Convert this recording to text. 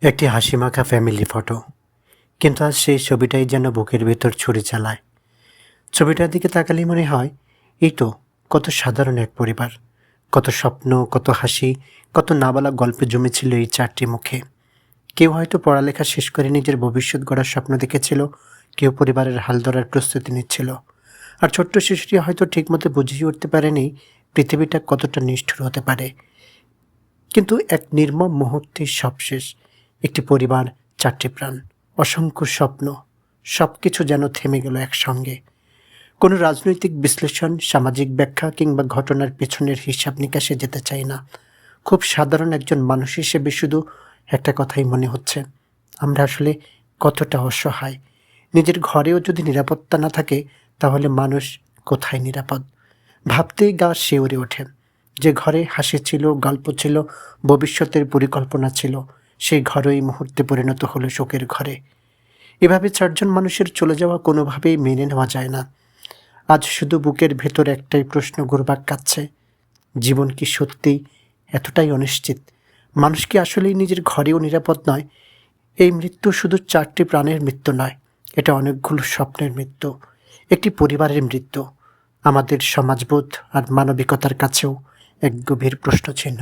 একটি হাসিমাখা family photo, কিন্তু আজ সেই ছবিটাই যেন বুকের ভেতর ছুরি চালায়। ছবিটার দিকে তাকালেই মনে হয়, এই তো কত সাধারণ এক পরিবার, কত স্বপ্ন, কত হাসি, কত না বলা গল্প জমেছিল এই চারটি মুখে। কেউ হয়তো পড়ালেখা শেষ করে নিজের ভবিষ্যৎ গড়ার স্বপ্ন দেখেছিল, কেউ পরিবারের হাল ধরার প্রস্তুতি নিচ্ছিল, আর ছোট্ট শিশুটি হয়তো ঠিকমতো বুঝিয়ে উঠতে পারেনি পৃথিবীটা কতটা নিষ্ঠুর হতে পারে। কিন্তু এক নির্মম মুহূর্তে সব শেষ। একটি পরিবার, চারটি প্রাণ, অসংখ্য স্বপ্ন, সবকিছু যেন থেমে গেল একসঙ্গে। কোনো রাজনৈতিক বিশ্লেষণ, সামাজিক ব্যাখ্যা কিংবা ঘটনার পেছনের হিসাব নিকাশে যেতে চাই না। খুব সাধারণ একজন মানুষ হিসেবে শুধু একটা কথাই মনে হচ্ছে, আমরা আসলে কতটা অসহায়। নিজের ঘরেও যদি নিরাপত্তা না থাকে, তাহলে মানুষ কোথায় নিরাপদ? ভাবতেই গা শিউরে ওঠে। যে ঘরে হাসি ছিল, গল্প ছিল, ভবিষ্যতের পরিকল্পনা ছিল, সেই ঘরও এই মুহূর্তে পরিণত হলো শোকের ঘরে। এভাবে চারজন মানুষের চলে যাওয়া কোনোভাবেই মেনে নেওয়া যায় না। আজ শুধু বুকের ভেতর একটাই প্রশ্ন ঘুরপাক খাচ্ছে, জীবন কি সত্যিই এতটাই অনিশ্চিত? মানুষ কি আসলেই নিজের ঘরেও নিরাপদ নয়? এই মৃত্যু শুধু চারটি প্রাণের মৃত্যু নয়, এটা অনেকগুলো স্বপ্নের মৃত্যু, একটি পরিবারের মৃত্যু, আমাদের সমাজবোধ আর মানবিকতার কাছেও এক গভীর প্রশ্নচিহ্ন।